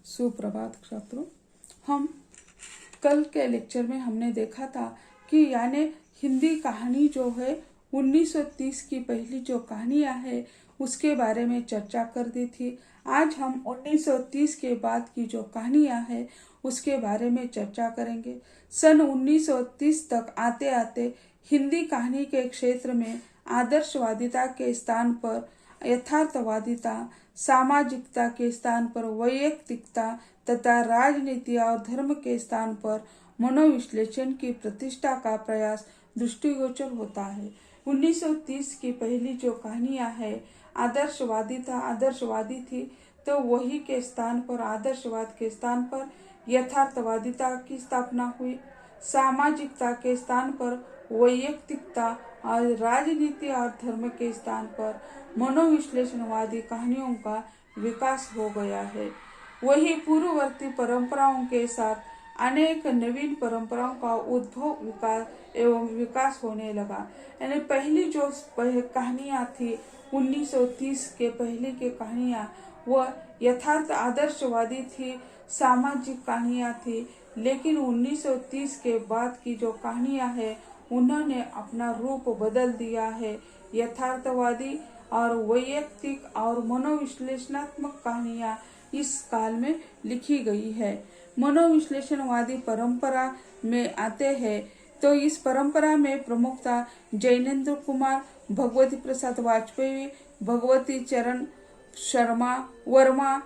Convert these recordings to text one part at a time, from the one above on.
सुप्रभात छात्रों। हम कल के लेक्चर में हमने देखा था कि यानी हिंदी कहानी जो है 1930 की पहली जो कहानियां है उसके बारे में चर्चा कर दी थी। आज हम 1930 के बाद की जो कहानियां है उसके बारे में चर्चा करेंगे। सन 1930 तक आते आते हिंदी कहानी के क्षेत्र में आदर्शवादिता के स्थान पर यथार्थवादिता, सामाजिकता के स्थान पर वैयक्तिकता तथा राजनीति और धर्म के स्थान पर मनोविश्लेषण की प्रतिष्ठा का प्रयास दृष्टिगोचर होता है। 1930 की पहली जो कहानियां है आदर्शवादी थी, तो वही के स्थान पर आदर्शवाद के स्थान पर यथार्थवादिता की स्थापना हुई। सामाजिकता के स्थान पर वैयक्तिकता और राजनीति और धर्म के स्थान पर मनोविश्लेषणवादी कहानियों का विकास हो गया है। वही पूर्ववर्ती परंपराओं के साथ अनेक नवीन परंपराओं का उद्भव विकास होने लगा। यानी पहली जो कहानियां थी 1930 के पहले की कहानियां वह यथार्थ आदर्शवादी थी, सामाजिक कहानियां थी। लेकिन 1930 के बाद की जो कहानियां है उन्होंने अपना रूप बदल दिया है। यथार्थवादी और वैयक्तिक और मनोविश्लेषणात्मक कहानियां इस काल में लिखी गई है। मनोविश्लेषणवादी परंपरा में आते हैं तो इस परंपरा में प्रमुखता जैनेन्द्र कुमार, भगवती प्रसाद वाजपेयी, भगवती चरण वर्मा,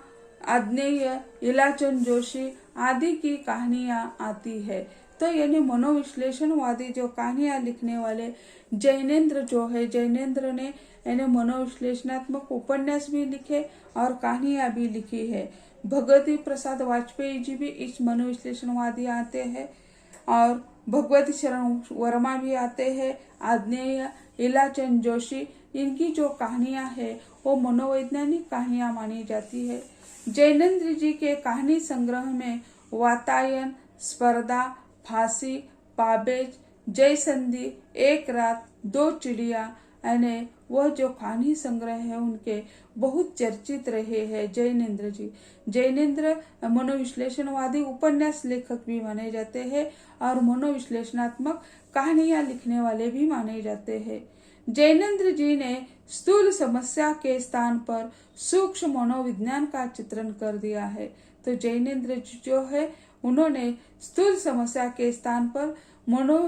आग्नेय, इलाचंद जोशी आदि की कहानियां आती है। तो यानी मनोविश्लेषणवादी जो कहानियां लिखने वाले जैनेन्द्र ने यानी मनोविश्लेषणात्मक उपन्यास भी लिखे और कहानियां भी लिखी है। भगवती प्रसाद वाजपेयी जी भी इस मनोविश्लेषणवादी आते हैं और भगवती चरण वर्मा भी आते हैं। आग्नेय, इलाचंद जोशी, इनकी जो कहानियां है वो मनोवैज्ञानिक कहानियां मानी जाती है। जैनेन्द्र जी के कहानी संग्रह में वातायन, स्पर्धा, फांसी, पाबेज, जय संधि, एक रात, दो चिड़िया यानी वह जो कहानी संग्रह है उनके बहुत चर्चित रहे हैं जैनेन्द्र जी। जैनेन्द्र मनोविश्लेषणवादी उपन्यास लेखक भी माने जाते हैं और मनोविश्लेषणात्मक कहानियां लिखने वाले भी माने जाते हैं। जैनेन्द्र जी ने स्थूल समस्या के स्थान पर सूक्ष्म मनोविज्ञान का चित्रण कर दिया है। तो जैनेन्द्र जी जो है उन्होंने स्थूल समस्या के स्थान पर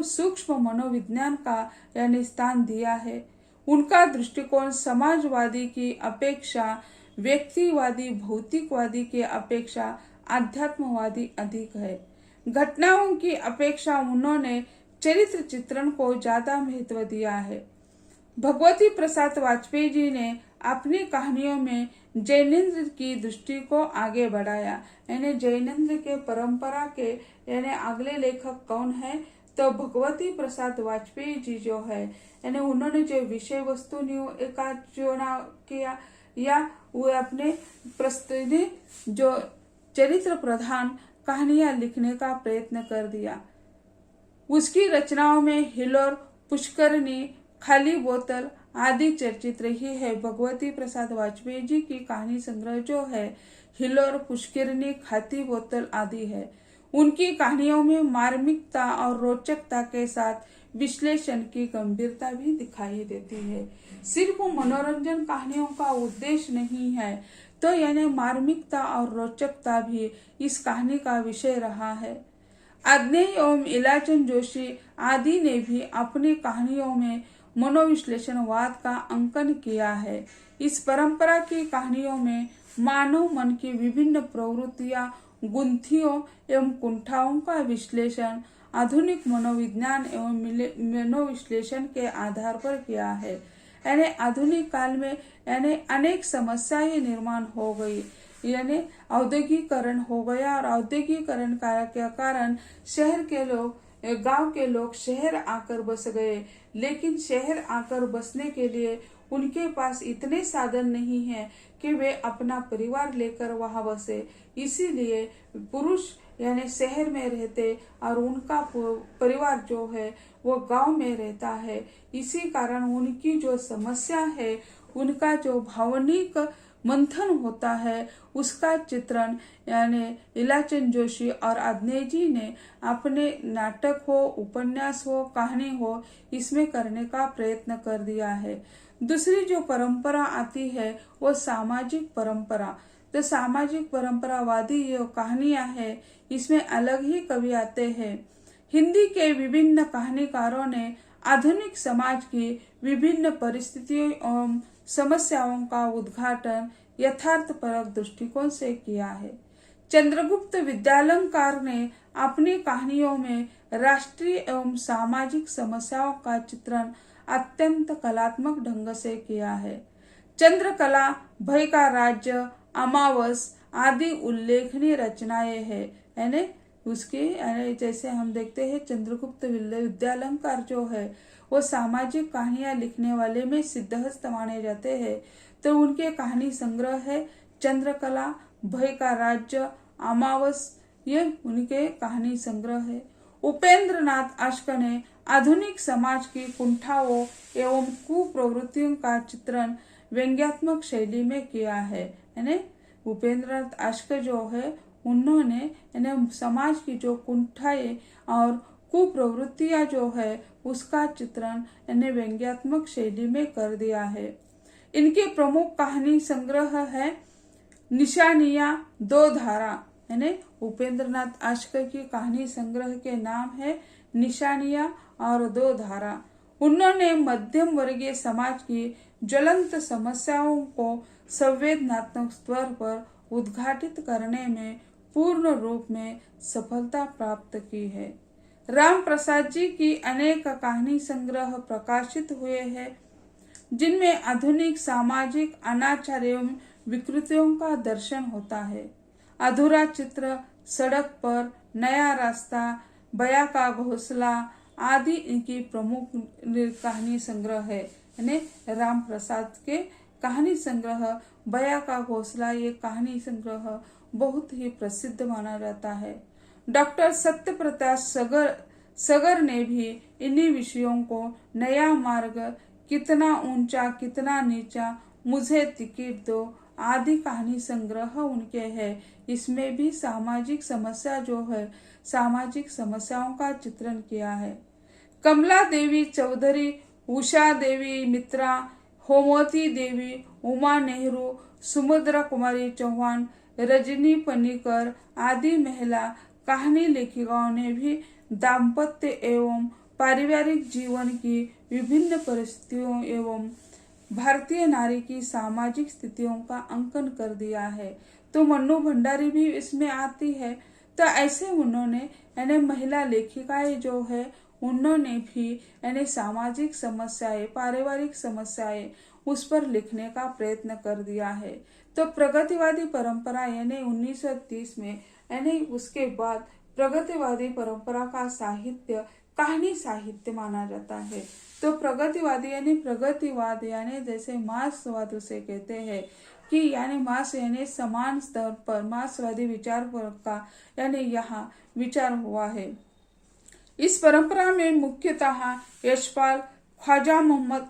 सूक्ष्म मनोविज्ञान का यानी स्थान दिया है। उनका दृष्टिकोण समाजवादी की अपेक्षा व्यक्तिवादी, भौतिकवादी की अपेक्षा आध्यात्मवादी अधिक है। घटनाओं की अपेक्षा उन्होंने चरित्र चित्रण को ज्यादा महत्व दिया है। भगवती प्रसाद वाजपेयी जी ने अपनी कहानियों में जैनेन्द्र की दृष्टि को आगे बढ़ाया। यानी जैनेन्द्र के परंपरा के यानी अगले लेखक कौन है, तो भगवती प्रसाद वाजपेयी जी जो है यानी उन्होंने जो विषय वस्तु का चुनाव किया या वो अपने प्रस्तुति जो चरित्र प्रधान कहानियां लिखने का प्रयत्न कर दिया। उसकी रचनाओं में हिलोर, पुष्करनी, खाली बोतल आदि चर्चित रही है। भगवती प्रसाद वाजपेयी जी की कहानी संग्रह जो है हिलोर, पुष्करनी, खाली बोतल आदि है। उनकी कहानियों में मार्मिकता और रोचकता के साथ विश्लेषण की गंभीरता भी दिखाई देती है। सिर्फ मनोरंजन कहानियों का उद्देश्य नहीं है, तो यानी मार्मिकता और रोचकता भी इस कहानी का विषय रहा है। आग्नेय एवं इलाचंद जोशी आदि ने भी अपनी कहानियों में मनोविश्लेषणवाद का अंकन किया है। इस परंपरा की कहानियों में मानव मन की विभिन्न प्रवृत्तियां, गुंथियों एवं कुंठाओं का विश्लेषण आधुनिक मनोविज्ञान एवं मनोविश्लेषण के आधार पर किया है। यानी आधुनिक काल में यानी अनेक समस्याएं निर्माण हो गई, यानी औद्योगिकरण हो गया और औद्योगिकरण के कारण शहर के लोग, गांव के लोग शहर आकर बस गए। लेकिन शहर आकर बसने के लिए उनके पास इतने साधन नहीं है कि वे अपना परिवार लेकर वहां बसे। इसीलिए पुरुष यानी शहर में रहते और उनका परिवार जो है वो गांव में रहता है। इसी कारण उनकी जो समस्या है, उनका जो भावनिक मंथन होता है उसका चित्रण यानी इलाचंद जोशी और अदनेय जी ने अपने नाटक हो, उपन्यास हो, कहानी हो, इसमें करने का प्रयत्न कर दिया है। दूसरी जो परंपरा आती है वो सामाजिक परंपरा। तो सामाजिक परंपरावादी जो कहानियां हैं इसमें अलग ही कवि आते हैं। हिंदी के विभिन्न कहानीकारों ने आधुनिक समाज की विभिन्न परिस्थितियों एवं समस्याओं का उद्घाटन यथार्थपरक दृष्टिकोण से किया है। चंद्रगुप्त विद्यालंकार ने अपनी कहानियों में राष्ट्रीय एवं सामाजिक समस्याओं का चित्रण अत्यंत कलात्मक ढंग से किया है। चंद्रकला, भय का राज्य, अमावस आदि उल्लेखनीय रचनाएं हैं। यानी उसकी जैसे हम देखते हैं चंद्रगुप्त विद्यालंकार जो है वो सामाजिक कहानियां लिखने वाले में सिद्धहस्त माने जाते हैं। तो उनके कहानी संग्रह है चंद्रकला, भय का राज्य, अमावस, ये उनके कहानी संग्रह है। उपेंद्र नाथ अश्क ने आधुनिक समाज की कुंठाओं एवं कुप्रवृत्तियों का चित्रण व्यंग्यात्मक शैली में किया है। यानी उपेंद्र नाथ अश्क जो है उन्होंने समाज की जो कुंठाएं और कुप्रवृत्तियां जो है उसका चित्रण व्यंग्यात्मक शैली में कर दिया है। इनके प्रमुख कहानी संग्रह है निशानियां, दो धारा। यानी उपेंद्र नाथ अश्क की कहानी संग्रह के नाम है निशानियां और दो धारा। उन्होंने मध्यम वर्गीय समाज की ज्वलंत समस्याओं को संवेदनात्मक स्तर पर उद्घाटित करने में पूर्ण रूप में सफलता प्राप्त की है। राम प्रसाद जी की अनेक कहानी संग्रह प्रकाशित हुए हैं जिनमें आधुनिक सामाजिक अनाचार एवं विकृतियों का दर्शन होता है। अधूरा चित्र, सड़क पर, नया रास्ता, बया का घोंसला आदि इनकी प्रमुख कहानी संग्रह है। यानी राम प्रसाद के कहानी संग्रह बया का घोंसला ये कहानी संग्रह बहुत ही प्रसिद्ध माना जाता है। डॉक्टर सत्य प्रकाश सगर ने भी इन्हीं विषयों को नया मार्ग, कितना ऊंचा कितना नीचा, मुझे टिकट दो आदि कहानी संग्रह उनके हैं। इसमें भी सामाजिक समस्या जो है सामाजिक समस्याओं का चित्रण किया है। कमला देवी चौधरी, उषा देवी मित्रा, होमवती देवी, उमा नेहरू, सुमद्रा कुमारी चौहान, रजनी पनीकर आदि महिला कहानी लेखिकाओं ने भी दाम्पत्य एवं पारिवारिक जीवन की विभिन्न परिस्थितियों एवं भारतीय नारी की सामाजिक स्थितियों का अंकन कर दिया है। तो मन्नू भंडारी भी इसमें आती है। तो ऐसे उन्होंने महिला लेखिकाएं जो है उन्होंने भी सामाजिक समस्याएं, पारिवारिक समस्याएं उस पर लिखने का प्रयत्न कर दिया है। तो प्रगतिवादी परंपरा 1930 में उसके बाद प्रगतिवादी परंपरा का साहित्य कहानी साहित्य माना जाता है। तो प्रगतिवाद जैसे मार्क्सवाद उसे कहते हैं कि मार्क्स समान स्तर पर मार्क्सवादी विचार का यहाँ विचार हुआ है। इस परंपरा में मुख्यतः यशपाल, ख्वाजा मोहम्मद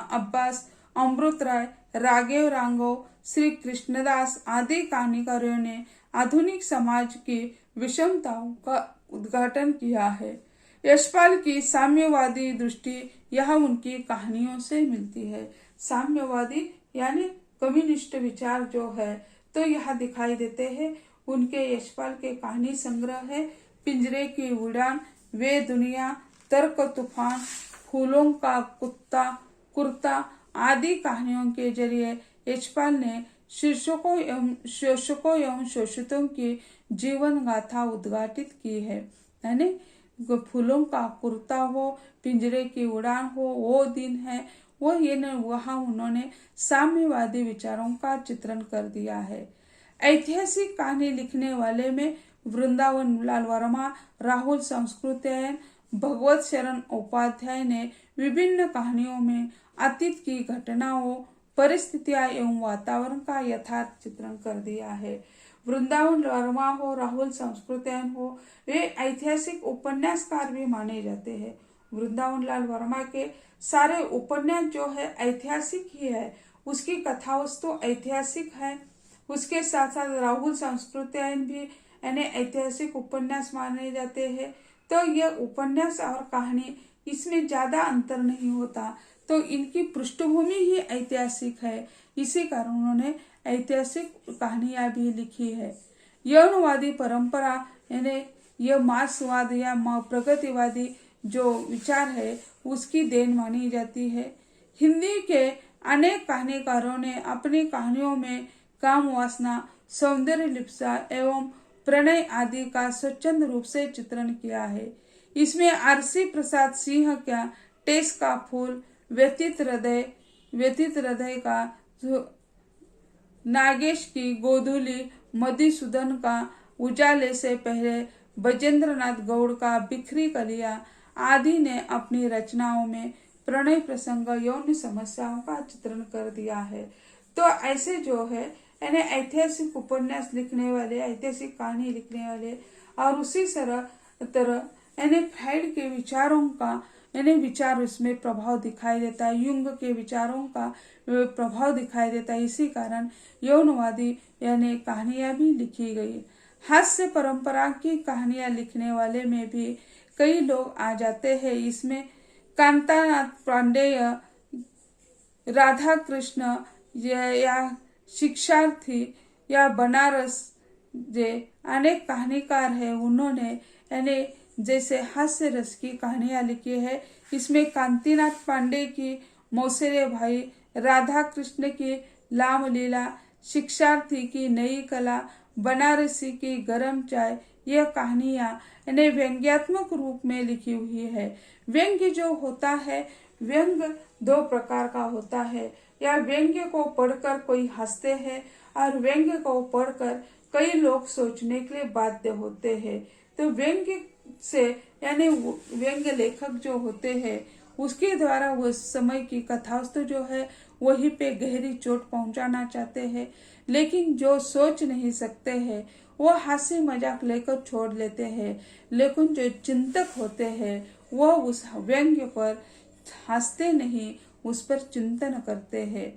अब्बास, अमृत राय, राघव राघव, श्री कृष्णदास आदि कहानीकारों ने आधुनिक समाज की विषमताओं का उद्घाटन किया है। यशपाल की साम्यवादी दृष्टि यह उनकी कहानियों से मिलती है। साम्यवादी कम्युनिस्ट विचार जो है तो यह दिखाई देते हैं उनके यशपाल के कहानी संग्रह है पिंजरे की उड़ान, वे दुनिया, तर्क तूफान, फूलों का कुर्ता आदि कहानियों के जरिए यशपाल ने शीर्षकों एवं शोषितों की जीवन गाथा उद्घाटित की है। फूलों का कुर्ता हो, पिंजरे की उड़ान हो, वो दिन है वहाँ उन्होंने साम्यवादी विचारों का चित्रण कर दिया है। ऐतिहासिक कहानी लिखने वाले में वृंदावन लाल वर्मा, राहुल संस्कृत्यायन, भगवत शरण उपाध्याय ने विभिन्न कहानियों में अतीत की घटनाओं, परिस्थितियां एवं वातावरण का यथार्थ चित्रण कर दिया है। वृंदावन वर्मा हो, राहुल संस्कृत्यायन हो, वे ऐतिहासिक उपन्यासकार भी माने जाते हैं। वृंदावन लाल वर्मा के सारे उपन्यास जो है ऐतिहासिक ही है। उसकी कथा वस्तु ऐतिहासिक है। उसके साथ साथ राहुल संस्कृत्यायन भी यानी ऐतिहासिक उपन्यास माने जाते हैं। तो ये उपन्यास और कहानी इसमें ज्यादा अंतर नहीं होता, तो इनकी पृष्ठभूमि ही ऐतिहासिक है, इसी कारण उन्होंने ऐतिहासिक कहानियां भी लिखी है। यौनवादी परंपरा यानी यह मार्क्सवाद या प्रगतिवादी जो विचार है उसकी देन मानी जाती है। हिंदी के अनेक कहानीकारों ने अपनी कहानियों में काम वासना, सौंदर्य लिप्सा एवं प्रणय आदि का स्वच्छंद रूप से चित्रण किया है। इसमें आरसी प्रसाद सिंह का टेस का फूल, व्यतीत हृदय का नागेश की गोधूली, मधुसूदन का उजाले से पहले, बजेंद्रनाथ गौड़ का बिखरी कलियां आदि ने अपनी रचनाओं में प्रणय प्रसंग, यौन समस्याओं का चित्रण कर दिया है। तो ऐसे जो है यानी ऐतिहासिक उपन्यास लिखने वाले, ऐतिहासिक कहानी लिखने वाले और उसी तरह यानी फ्राइड के विचारों का यानी विचार उसमें प्रभाव दिखाई देता है, युंग के विचारों का प्रभाव दिखाई देता है। इसी कारण यौनवादी यानी कहानियां भी लिखी गई। हास्य परंपरा की कहानियां लिखने वाले में भी कई लोग आ जाते हैं। इसमें कांतानाथ पांडेय, राधा कृष्ण या शिक्षार्थी या बनारस जे अनेक कहानीकार है, उन्होंने यानी जैसे हास्य रस की कहानियां लिखी है। इसमें कांतिनाथ पांडे की मौसेरे भाई, राधा कृष्ण की रामलीला, शिक्षार्थी की नई कला, बनारसी की गरम चाय, यह कहानियां यानी व्यंग्यात्मक रूप में लिखी हुई है। व्यंग्य जो होता है, व्यंग्य दो प्रकार का होता है, या व्यंग्य को पढ़कर कोई हंसते हैं और व्यंग्य को पढ़कर कई लोग सोचने के लिए बाध्य होते हैं। तो व्यंग्य से यानी व्यंग्य लेखक जो होते हैं उसके द्वारा वो समय की कथावस्तु जो है वही पे गहरी चोट पहुंचाना चाहते हैं, लेकिन जो सोच नहीं सकते हैं वो हास्य मजाक लेकर छोड़ लेते हैं, लेकिन जो चिंतक होते हैं वो उस व्यंग्य पर हंसते नहीं, उस पर चिंतन करते हैं।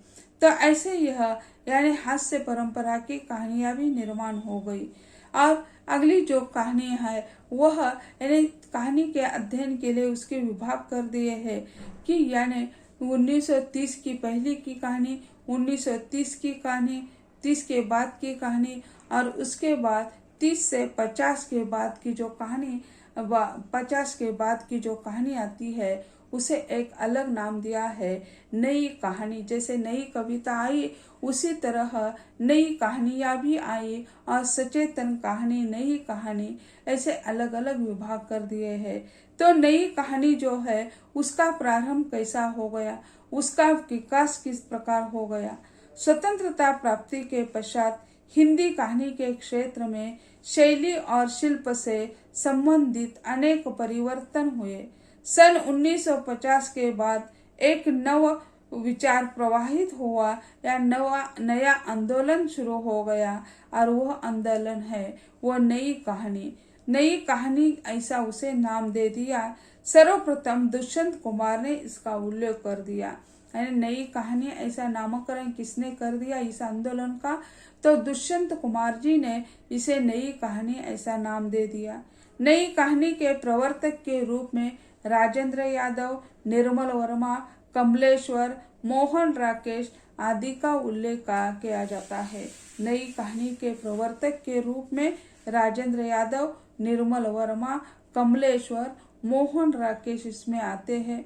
तो ऐसे यह यानी हास्य परंपरा की कहानियां भी निर्माण हो गई। और अगली जो कहानी है वह यानी कहानी के अध्ययन के लिए उसके विभाग कर दिए हैं कि यानी 1930 की पहले की कहानी, 1930 की कहानी, 30 के बाद की कहानी और उसके बाद 30 से 50 के बाद की जो कहानी, 50 के बाद की जो कहानी आती है उसे एक अलग नाम दिया है नई कहानी। जैसे नई कविता आई उसी तरह नई कहानियां भी आई और सचेतन कहानी, नई कहानी, ऐसे अलग अलग विभाग कर दिए हैं। तो नई कहानी जो है उसका प्रारंभ कैसा हो गया, उसका विकास किस प्रकार हो गया। स्वतंत्रता प्राप्ति के पश्चात हिंदी कहानी के क्षेत्र में शैली और शिल्प से संबंधित अनेक परिवर्तन हुए। सन 1950 के बाद एक नव विचार प्रवाहित हुआ या नया आंदोलन शुरू हो गया और वह आंदोलन है वो नई कहानी। नई कहानी ऐसा उसे नाम दे दिया। सर्वप्रथम दुष्यंत कुमार ने इसका उल्लेख कर दिया, यानी नई कहानी ऐसा नामकरण किसने कर दिया इस आंदोलन का, तो दुष्यंत कुमार जी ने इसे नई कहानी ऐसा नाम दे दिया। नई कहानी के प्रवर्तक के रूप में राजेंद्र यादव, निर्मल वर्मा, कमलेश्वर, मोहन राकेश आदि का उल्लेख किया जाता है। नई कहानी के प्रवर्तक के रूप में राजेंद्र यादव, निर्मल वर्मा, कमलेश्वर, मोहन राकेश इसमें आते हैं।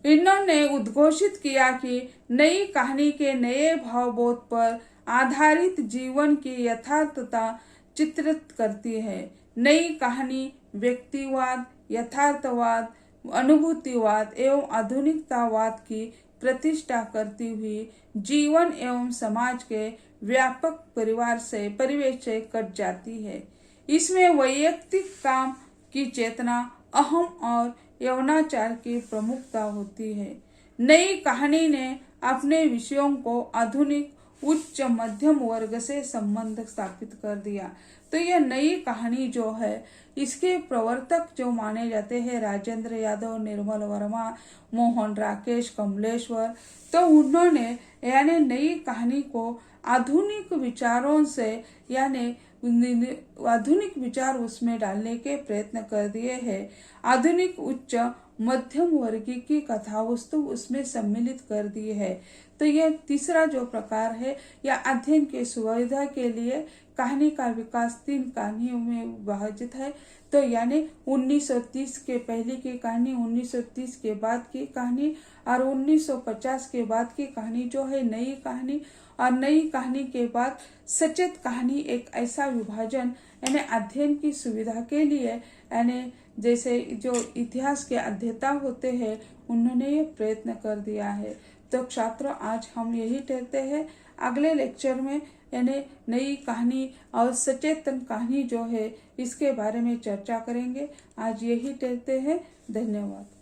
इन्होंने उद्घोषित किया कि नई कहानी के नए भावबोध पर आधारित जीवन की यथार्थता चित्रित करती है। नई कहानी व्यक्तिवाद, यथार्थवाद, अनुभूतिवाद एवं आधुनिकतावाद की प्रतिष्ठा करती हुई जीवन एवं समाज के व्यापक परिवेश से कट जाती है। इसमें वैयक्तिक काम की चेतना, अहम और यौनाचार की प्रमुखता होती है। नई कहानी ने अपने विषयों को आधुनिक उच्च मध्यम वर्ग से संबंध स्थापित कर दिया। तो यह नई कहानी जो है इसके प्रवर्तक जो माने जाते हैं राजेंद्र यादव, निर्मल वर्मा, मोहन राकेश, कमलेश्वर, तो उन्होंने यानी नई कहानी को आधुनिक विचारों से यानी आधुनिक विचार उसमें डालने के प्रयत्न कर दिए हैं। आधुनिक उच्च मध्यम वर्ग की कथा वस्तु उसमें सम्मिलित कर दी है। तो यह तीसरा जो प्रकार है या अध्ययन की सुविधा के लिए कहानी का विकास 3 कहानियों में विभाजित है। तो यानी 1930 के पहले की कहानी, 1930 के बाद की कहानी और 1950 के बाद की कहानी जो है नई कहानी, और नई कहानी के बाद सचेत कहानी। एक ऐसा विभाजन यानी अध्ययन की सुविधा के लिए यानी जैसे जो इतिहास के अध्येता होते हैं उन्होंने ये प्रयत्न कर दिया है। तो छात्रों आज हम यही कहते हैं, अगले लेक्चर में यानी नई कहानी और सचेतन कहानी जो है इसके बारे में चर्चा करेंगे। आज यही कहते हैं, धन्यवाद।